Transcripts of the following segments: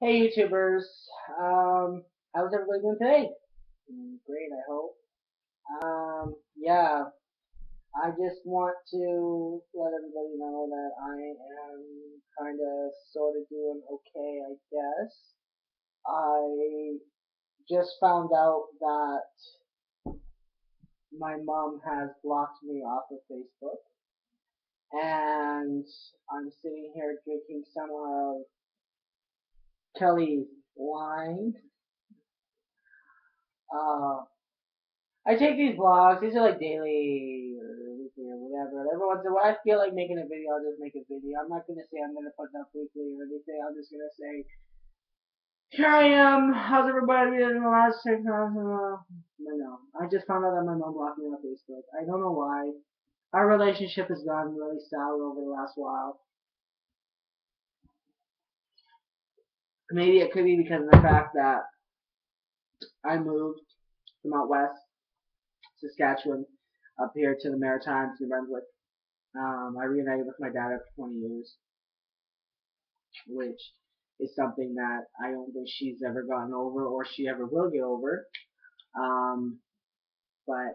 Hey YouTubers, how's everybody doing today? Great, I hope. Yeah, I just want to let everybody know that I am kind of sort of doing okay, I guess. I just found out that my mom has blocked me off of Facebook, and I'm sitting here drinking some of Kelly's wine. Uh, I take these vlogs. These are like daily or weekly or whatever. Every once in a while, I feel like making a video. I'll just make a video. I'm not gonna say I'm gonna put it up weekly or anything. I'm just gonna say, here I am. How's everybody been in the last 6 months? No. I just found out that my mom blocked me on Facebook. I don't know why. Our relationship has gone really sour over the last while. Maybe it could be because of the fact that I moved from out west, Saskatchewan, up here to the Maritimes, New Brunswick. I reunited with my dad after 20 years, which is something that I don't think she's ever gotten over or she ever will get over. Um, but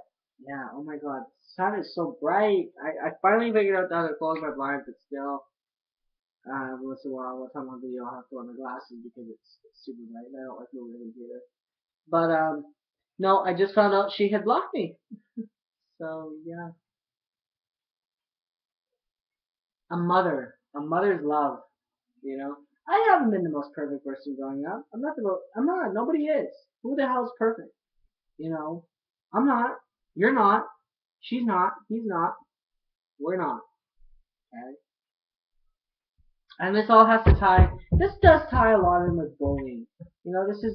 yeah, oh my god, the sun is so bright. I finally figured out how to close my blinds, but still, once in a while, once I'm on video, I'll have to wear my glasses because it's super bright and I don't like moving the computer. But, no, I just found out she had blocked me. So, yeah. A mother's love. You know, I haven't been the most perfect person growing up. I'm not. Nobody is. Who the hell's perfect? You know, I'm not. You're not. She's not. He's not. We're not. Okay. And this all has to tie. This does tie a lot in with bullying. You know, this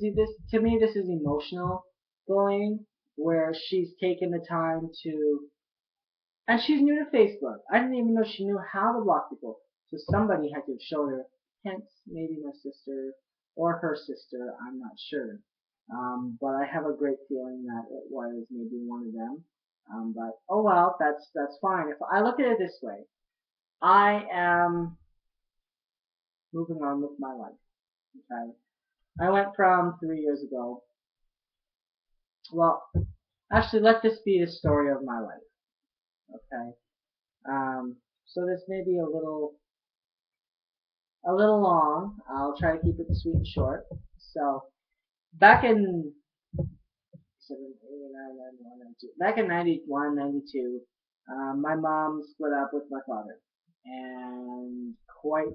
to me. This is emotional bullying, where she's taken the time to, and she's new to Facebook. I didn't even know she knew how to block people. So somebody had to have showed her. Hence, maybe my sister or her sister. I'm not sure. But I have a great feeling that it was maybe one of them. But oh well, that's fine. If I look at it this way, I am moving on with my life. Okay, I went from 3 years ago. Well, actually, let this be the story of my life. Okay. So this may be a little long. I'll try to keep it sweet and short. So back in back in 91, 92, my mom split up with my father, and quite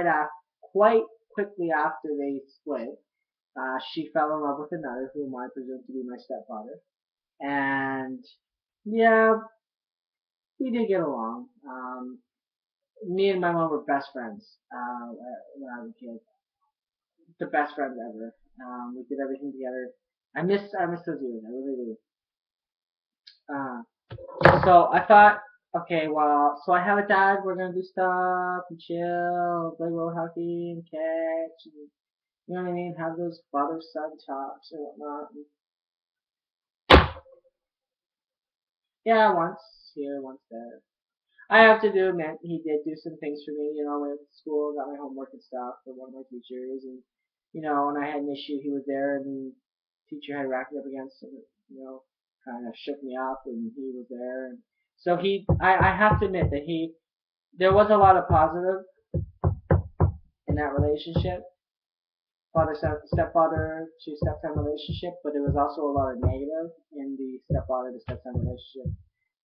af- quite quickly after they split, she fell in love with another, whom I presume to be my stepfather, and yeah, we did get along. Me and my mom were best friends when I was a kid, the best friends ever. We did everything together. I miss those years. I really do. Uh, So I thought, okay, well, so I have a dad. We're gonna do stuff and chill, play road hockey and catch, and you know what I mean. Have those father-son talks and whatnot. And yeah, once here, once there. I have to do admit he did do some things for me. You know, I went to school, got my homework and stuff for one of my teachers, and you know, when I had an issue, he was there, and the teacher had racked up against him. You know, kind of shook me up, and he was there, and so I have to admit that there was a lot of positive in that relationship, stepfather to stepson relationship, but there was also a lot of negative in the stepfather to stepson relationship.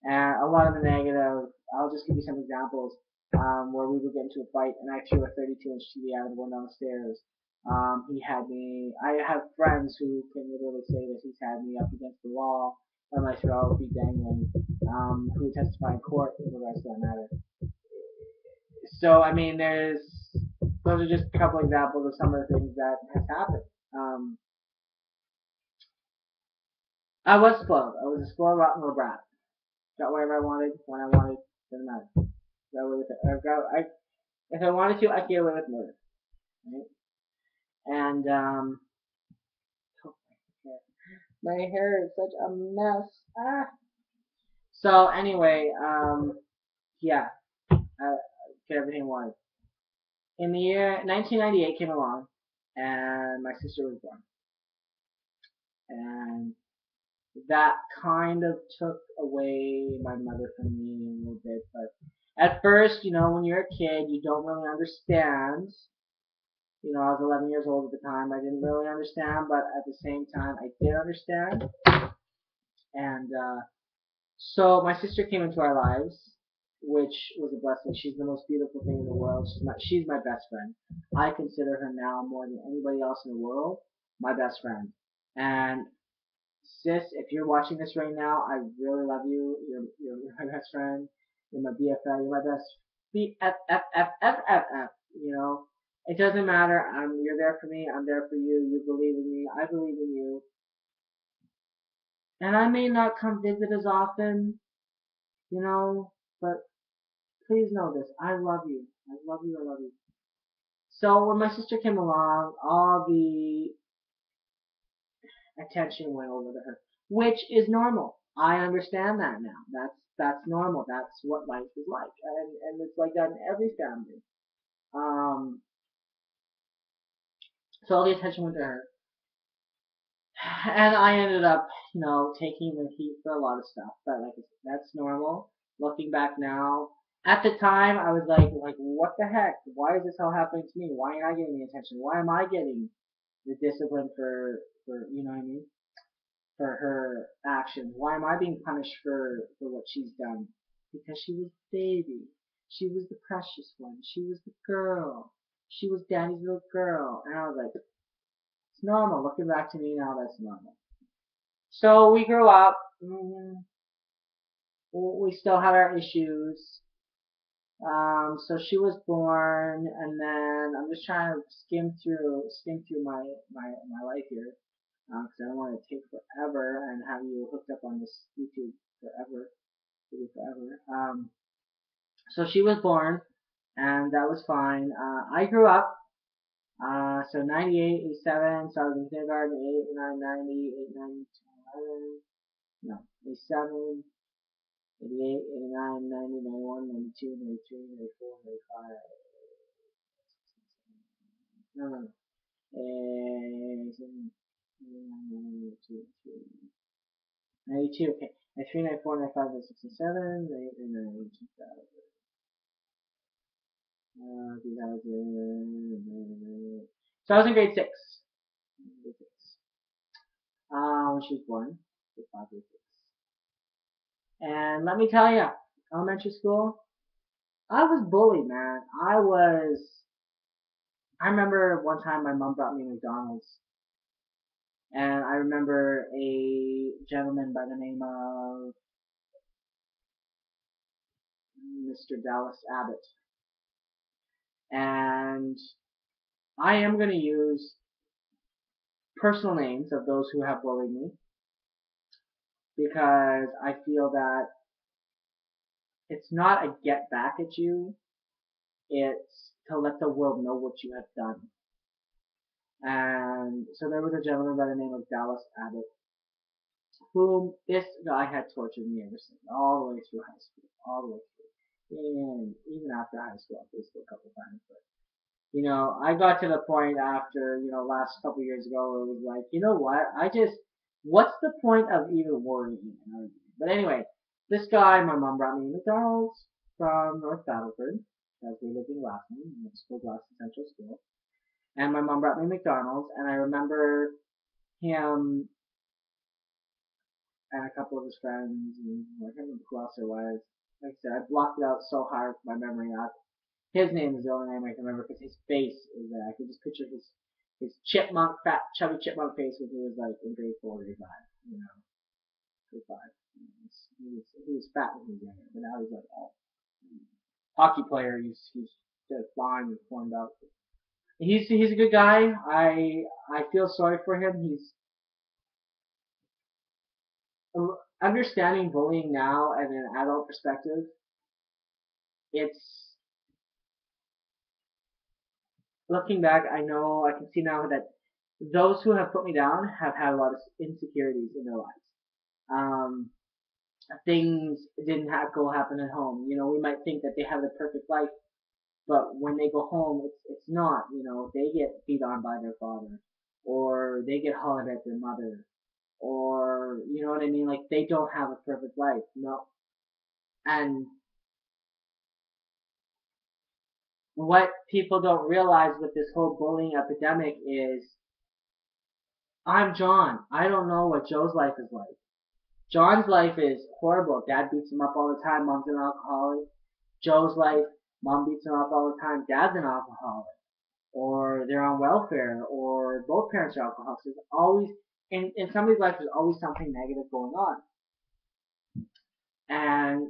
And a lot of the negative, I'll just give you some examples, where we would get into a fight and I threw a 32-inch TV out of the window downstairs. I have friends who can literally say that he's had me up against the wall by my throat, be dangling, who testify in court in regards to that matter. So I mean, those are just a couple examples of some of the things that has happened. Um, I was spoiled. I was a spoiled rotten little brat. Got whatever I wanted when I wanted. Doesn't matter. Got away with it. If I wanted to, I could get away with murder. Right? And my hair is such a mess. Ah. So anyway, yeah, get everything I wanted. In the year 1998 came along. and my sister was born. And that kind of took away my mother from me a little bit. But at first, when you're a kid, you don't really understand. I was 11 years old at the time. I didn't really understand, but at the same time, I did understand. And so my sister came into our lives, which was a blessing. She's the most beautiful thing in the world. She's my best friend. I consider her now more than anybody else in the world my best friend. And sis, if you're watching this right now, I really love you. You're my best friend. You're my BFF. You're my best BFFFFFF. It doesn't matter. You're there for me. I'm there for you. You believe in me. I believe in you. And I may not come visit as often, but please know this. I love you. I love you. I love you. So when my sister came along, all the attention went over to her, which is normal. I understand that now. That's normal. That's what life is like, and it's like that in every family. Um, so all the attention went to her, and I ended up, taking the heat for a lot of stuff. But like that's normal. Looking back now, at the time I was like, what the heck? Why is this all happening to me? Why am I getting the attention? Why am I getting the discipline for you know what I mean? For her actions? Why am I being punished for what she's done? Because she was the baby. She was the precious one. She was the girl. She was daddy's little girl. And I was like, it's normal. Looking back to me now, that's normal. So we grew up. We still had our issues. So she was born, and then I'm just trying to skim through my life here, because I don't want to take forever and have you hooked up on this YouTube forever, forever. So she was born, and that was fine. I grew up. So 98, 87, started in kindergarten, 8, 9, 90, 8, 9, 10, 11, no, 87, 88, 89, 90, 91, 92, 93, 94, 95. No, no, no. 92, okay. 93, 94, 95, 96, 97, 98, 99, 2000. 2000. So I was in grade 6. When she was born. Grade 5, grade 6. And let me tell you, elementary school, I was bullied, man. I remember one time my mom brought me McDonald's, and I remember a gentleman by the name of Mr. Dallas Abbott. And I am going to use personal names of those who have bullied me, because I feel that it's not a get back at you, it's to let the world know what you have done. And so there was a gentleman by the name of Dallas Abbott, whom this guy had tortured me ever since, all the way through high school, all the way through. And even after high school, I faced it a couple times. But, I got to the point after, last couple years ago where it was like, you know what? What's the point of even worrying? But anyway, this guy, my mom brought me McDonald's from North Battleford, because we lived in Glaston, and it's called Glaston Central School. And my mom brought me McDonald's, and I remember him and a couple of his friends, and I can't remember who else there was. Like I said, I blocked it out so hard from my memory. His name is the only name I can remember, because his face is there. I can just picture his chipmunk, fat, chubby chipmunk face when he was like in grade 4, grade 5, grade 5. He was fat when he was younger, but now he's like all hockey player. He's just fine and formed out. He's a good guy. I feel sorry for him. He's understanding bullying now as an adult perspective. It's looking back. I can see now that those who have put me down have had a lot of insecurities in their lives. Um, Things didn't happen at home. We might think that they have the perfect life, But when they go home, it's not. They get beat on by their father, or they get hollered at their mother, or you know what I mean. Like they don't have a perfect life. No, and what people don't realize with this whole bullying epidemic is, I'm John. I don't know what Joe's life is like. John's life is horrible. Dad beats him up all the time. Mom's an alcoholic. Joe's life, mom beats him up all the time. Dad's an alcoholic. Or they're on welfare. Or both parents are alcoholics. There's always, in somebody's life, there's always something negative going on. And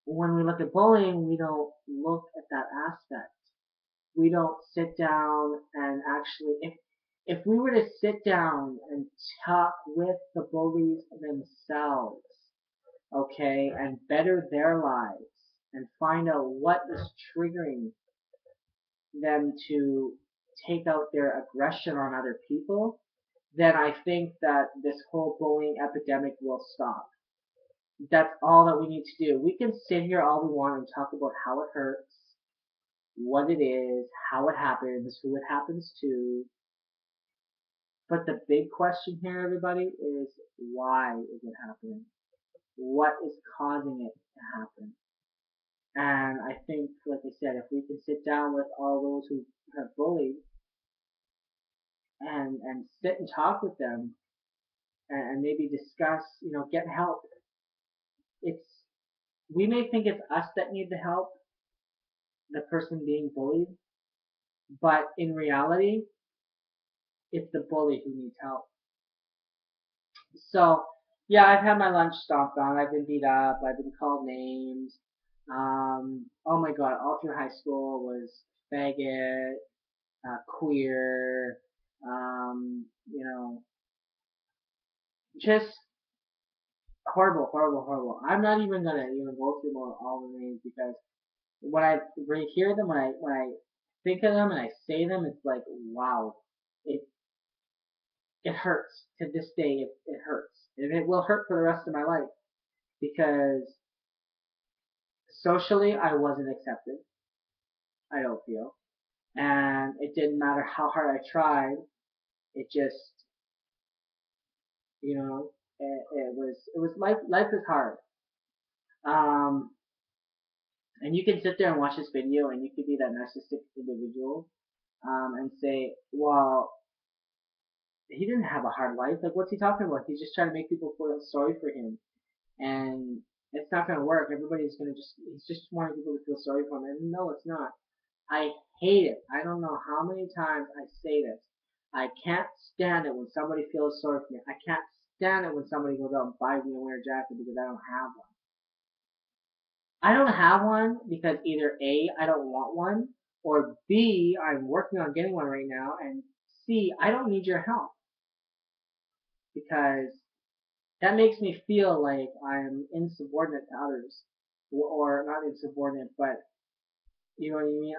when we look at bullying, we don't look at that aspect. We don't sit down and actually, if we were to sit down and talk with the bullies themselves, okay, and better their lives and find out what is triggering them to take out their aggression on other people, then I think that this whole bullying epidemic will stop. That's all that we need to do. We can sit here all we want and talk about how it hurts, what it is, how it happens, who it happens to. But the big question here, everybody, is why is it happening? What is causing it to happen? And I think, like I said, if we can sit down with all those who have bullied and sit and talk with them and maybe discuss, get help. It's we may think it's us that need the help, the person being bullied, but in reality, it's the bully who needs help. So, yeah, I've had my lunch stomped on. I've been beat up. I've been called names. Oh my God, all through high school was faggot, queer, you know, just horrible, horrible, horrible. I'm not even gonna even go through all the names because when I hear them, when I think of them and I say them, it's like wow, it it hurts to this day. It hurts, and it will hurt for the rest of my life because socially I wasn't accepted. I don't feel, and it didn't matter how hard I tried. It just it was life is hard. Um, and you can sit there and watch this video and you could be that narcissistic individual and say, well, he didn't have a hard life. Like, what's he talking about? He's just trying to make people feel sorry for him. And it's not going to work. Everybody's going to he's just wanting people to feel sorry for him. And no, it's not. I hate it. I don't know how many times I say this. I can't stand it when somebody feels sorry for me. I can't stand it when somebody goes out and buys me a winter jacket because I don't have one. I don't have one because either A, I don't want one, or B, I'm working on getting one right now, and C, I don't need your help because that makes me feel like I'm insubordinate to others, or not insubordinate, but you know what I mean.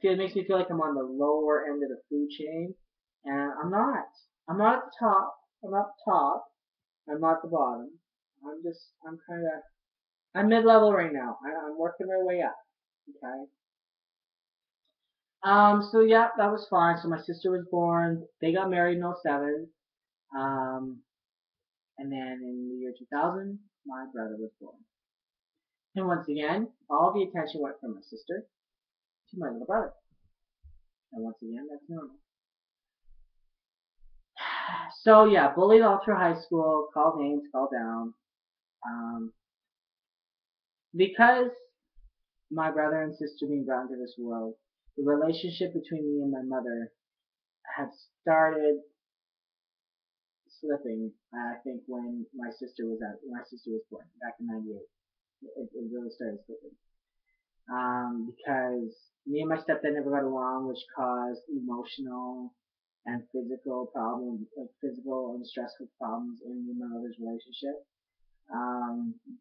It makes me feel like I'm on the lower end of the food chain, and I'm not. I'm not at the top. I'm not the top. I'm not the bottom. I'm kind of, I'm mid-level right now. I'm working my way up. Okay. So yeah, that was fine. So my sister was born. They got married in '07. Um, and then in the year 2000, my brother was born. And once again, all the attention went from my sister to my little brother. And once again, that's normal. So yeah, bullied all through high school, called names, called down. Um, because my brother and sister being brought into this world, the relationship between me and my mother had started slipping. I think when my sister was born back in '98, it really started slipping. Because me and my stepdad never got along, which caused emotional and physical problems, like physical and stressful problems in me and my mother's relationship.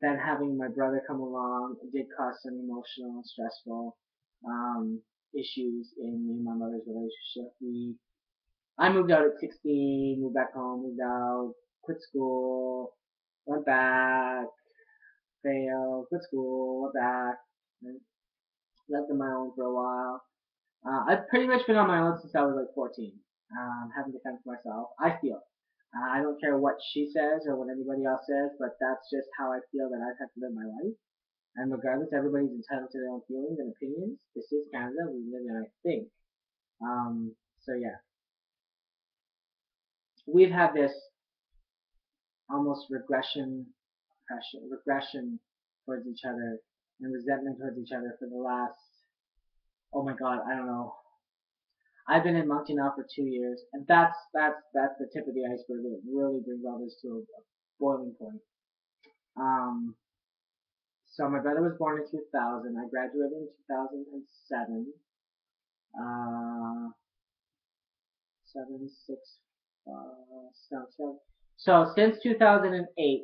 Then having my brother come along did cause some emotional and stressful issues in me and my mother's relationship. I moved out at 16, moved back home, moved out, quit school, went back, failed, quit school, went back. Lived on my own for a while. I've pretty much been on my own since I was like 14. Having to fend for myself. I feel. I don't care what she says or what anybody else says, but that's just how I feel that I've had to live my life. And regardless, everybody's entitled to their own feelings and opinions. This is Canada. We live in, I think. So yeah, we've had this almost regression towards each other and resentment towards each other for the last, oh my god, I don't know. I've been in Moncton now for 2 years, and that's the tip of the iceberg. It really brings all this to a boiling point. Um, so my brother was born in 2000. I graduated in 2007. Uh, 7, 6, so since 2008,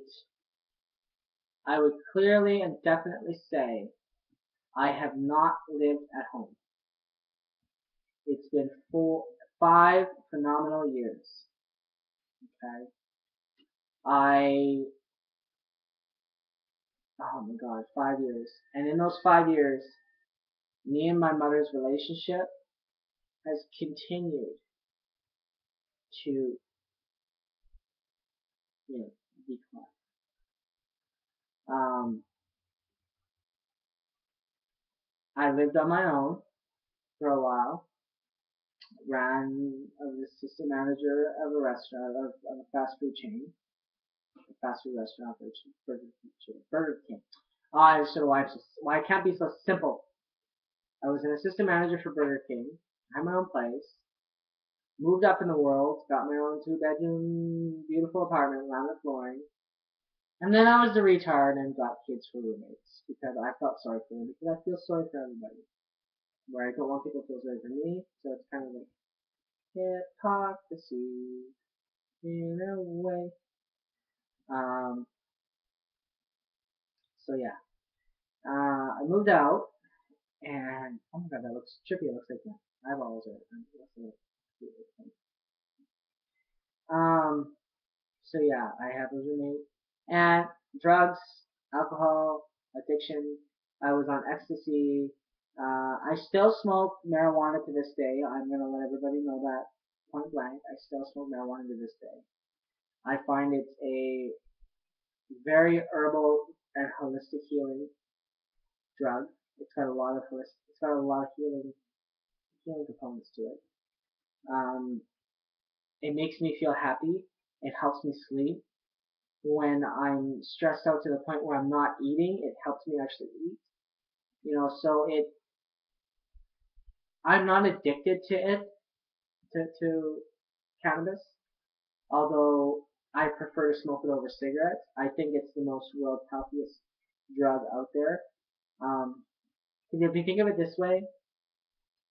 I would clearly and definitely say I have not lived at home. It's been 5 phenomenal years. Okay, I oh my god, 5 years, and in those 5 years, me and my mother's relationship has continued to decline. Um, I lived on my own for a while. I was assistant manager of a restaurant of a fast food chain, a fast food restaurant, Burger King. I should why I can't be so simple. I was an assistant manager for Burger King. I had my own place. Moved up in the world. Got my own 2-bedroom, beautiful apartment, laminate flooring. And then I was the retard and got kids for roommates because I felt sorry for them because I feel sorry for everybody. Where I don't want people to feel sorry for me, so it's kind of like hypocrisy in a way. Um, so yeah, I moved out and oh my god, that looks trippy. It looks like my eyeballs are. So yeah, I have a roommate and drugs, alcohol, addiction. I was on ecstasy. I still smoke marijuana to this day. I'm gonna let everybody know that point blank. I still smoke marijuana to this day. I find it's a very herbal and holistic healing drug. It's got a lot of healing components to it. Um, it makes me feel happy. It helps me sleep. When I'm stressed out to the point where I'm not eating, it helps me actually eat. So I'm not addicted to cannabis, although I prefer to smoke it over cigarettes. I think it's the most world healthiest drug out there. Because if you think of it this way,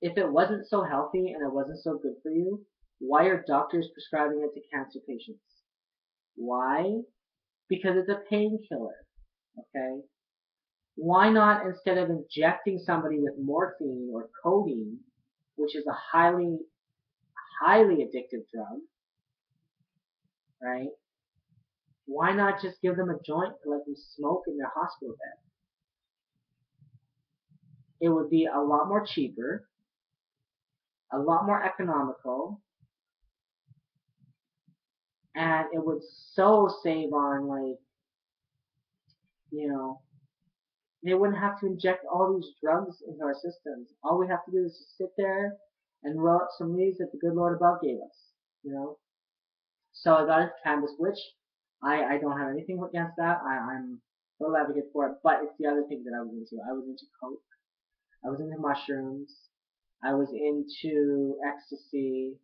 if it wasn't so healthy and it wasn't so good for you, why are doctors prescribing it to cancer patients? Why? Because it's a painkiller. Okay? Why not, instead of injecting somebody with morphine or codeine, which is a highly addictive drug, right? Why not just give them a joint to let them smoke in their hospital bed? It would be a lot more cheaper, a lot more economical, and it would so save on, like, you know, they wouldn't have to inject all these drugs into our systems. All we have to do is just sit there and roll up some leaves that the good Lord above gave us. So I got into cannabis, which I don't have anything against that. I'm a total advocate for it, but it's the other thing that I was into. I was into coke. I was into mushrooms. I was into ecstasy.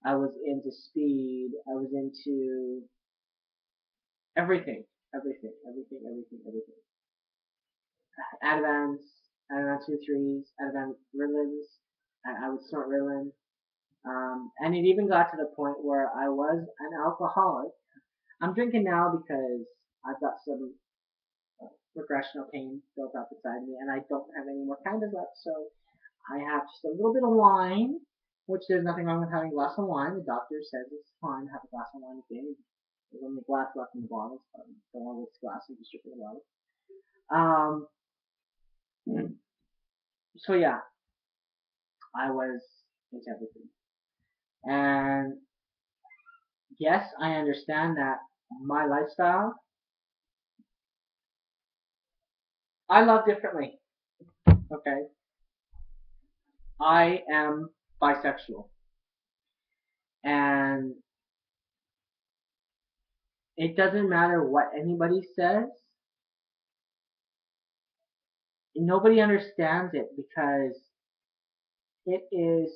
I was into speed. I was into everything, everything. Advans, Advan 2 3s, Advan Ritalins. I would snort Ritalin. And it even got to the point where I was an alcoholic. I'm drinking now because I've got some regressional pain built up inside me, and I don't have any more cannabis left, so I have just a little bit of wine, which there's nothing wrong with having a glass of wine. The doctor says it's fine to have a glass of wine a day. There's only a glass left in the bottle, so don't want to waste glass and just drink the bottle. Um, So yeah, I was into everything. And yes, I understand that my lifestyle, I love differently. Okay. I am bisexual. And it doesn't matter what anybody says, nobody understands it because it is,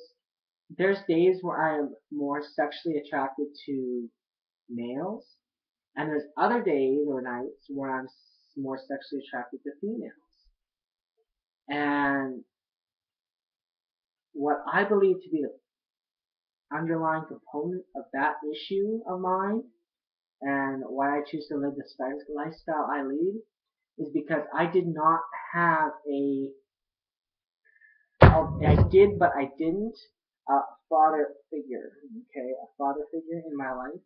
there's days where I am more sexually attracted to males, and there's other days or nights where I'm more sexually attracted to females. And what I believe to be the underlying component of that issue of mine and why I choose to live the lifestyle I lead is because I did not have I did but I didn't, a father figure, okay, a father figure in my life.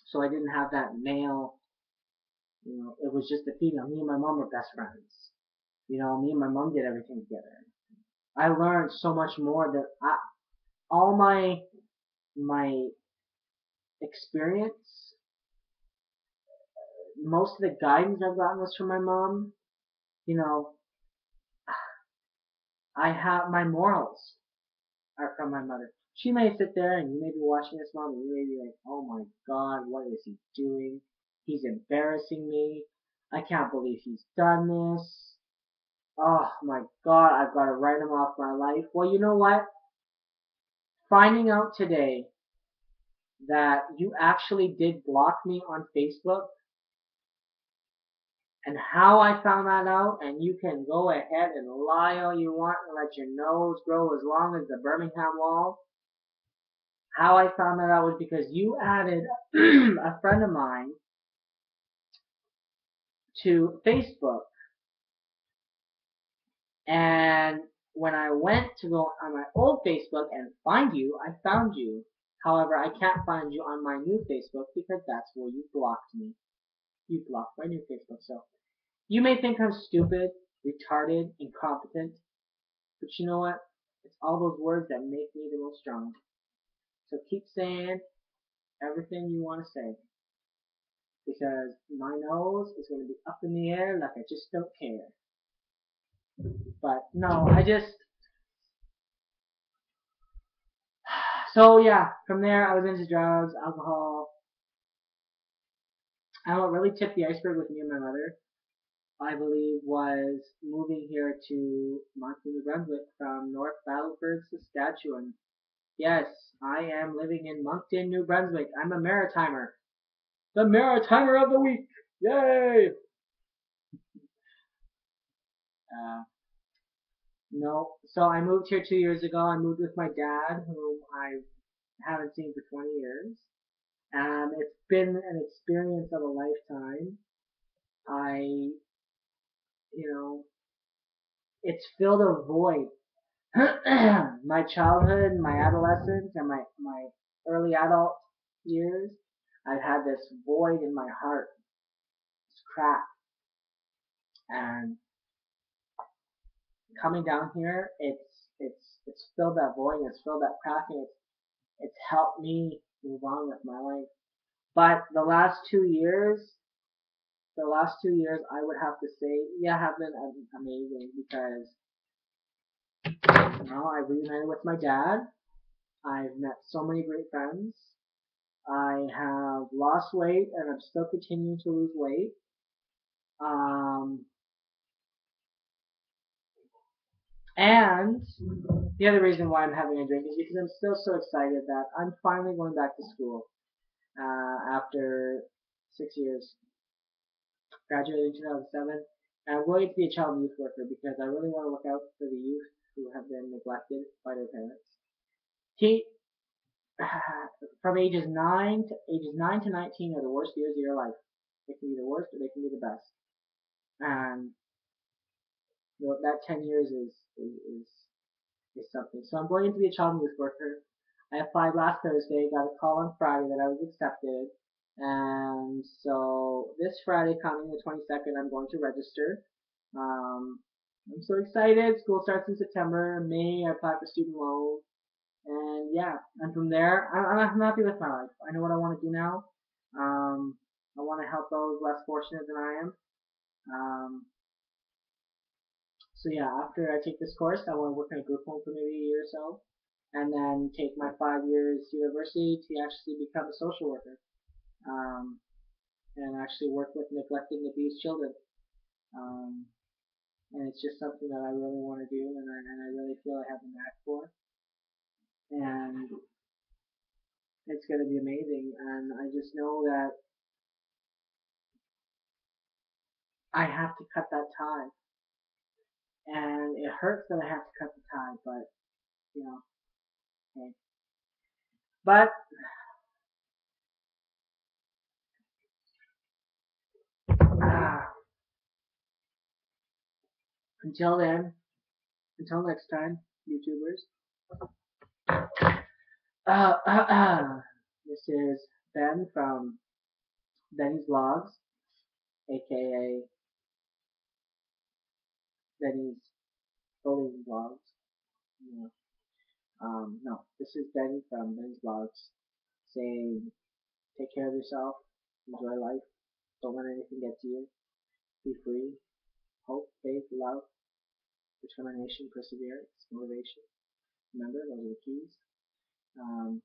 So I didn't have that male, it was just a female. Me and my mom were best friends. Me and my mom did everything together. I learned so much more that all my experience, most of the guidance I've gotten was from my mom. You know, I have my morals are from my mother. She may sit there and you may be watching this mom and you may be like, oh my god, what is he doing? He's embarrassing me. I can't believe he's done this. Oh my god, I've got to write him off my life. Well, you know what? Finding out today that you actually did block me on Facebook and how I found that out, and you can go ahead and lie all you want and let your nose grow as long as the Birmingham Wall. How I found that out was because you added a friend of mine to Facebook. And when I went to go on my old Facebook and find you, I found you. However, I can't find you on my new Facebook because that's where you blocked me. You blocked my new Facebook. So you may think I'm stupid, retarded, incompetent, but you know what? It's all those words that make me the most strong. So keep saying everything you want to say because my nose is going to be up in the air like I just don't care. But no, so yeah, from there I was into drugs, alcohol, and what really tipped the iceberg with me and my mother, I believe, was moving here to Moncton, New Brunswick from North Battleford, Saskatchewan. Yes, I am living in Moncton, New Brunswick. I'm a Maritimer. The Maritimer of the week! Yay! Uh, no, so I moved here 2 years ago. I moved with my dad, whom I haven't seen for 20 years. It's been an experience of a lifetime. I, you know, it's filled a void. My childhood, my adolescence, and my early adult years, I've had this void in my heart, this crack. And coming down here, it's filled that void, it's filled that crack, and it's helped me move on with my life. But the last 2 years, I would have to say, yeah, have been amazing because I reunited with my dad. I've met so many great friends. I have lost weight and I'm still continuing to lose weight. Um, and the other reason why I'm having a drink is because I'm still so excited that I'm finally going back to school after 6 years. Graduated in 2007. And I'm going to be a child and youth worker because I really want to look out for the youth who have been neglected by their parents. He, from ages 9 to 19 are the worst years of your life. They can be the worst or they can be the best. And that 10 years is something. So I'm going to be a child and youth worker. I applied last Thursday, got a call on Friday that I was accepted. And so this Friday coming, the 22nd, I'm going to register. Um, I'm so excited. School starts in September. In May, I apply for student loan. And yeah, and from there, I'm happy with my life. I know what I want to do now. I want to help those less fortunate than I am. Um, so yeah, after I take this course, I want to work in a group home for maybe a year or so, and then take my 5 years university to actually become a social worker, um, and actually work with neglected and abused children. Um, and it's just something that I really want to do, and I really feel I have the knack for, and it's going to be amazing. And I just know that I have to cut that tie, and it hurts that I have to cut the tie, but you know, hey. But ah, until then, until next time, YouTubers. This is Ben from Benny's Vlogs, aka Benny's Bullying Vlogs. Yeah. No, this is Ben from Benny's Vlogs saying, take care of yourself, enjoy life, don't let anything get to you, be free, hope, faith, love, determination, perseverance, motivation. Remember, those are the keys. Um,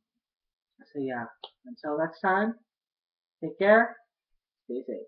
so yeah, until next time, take care, stay safe.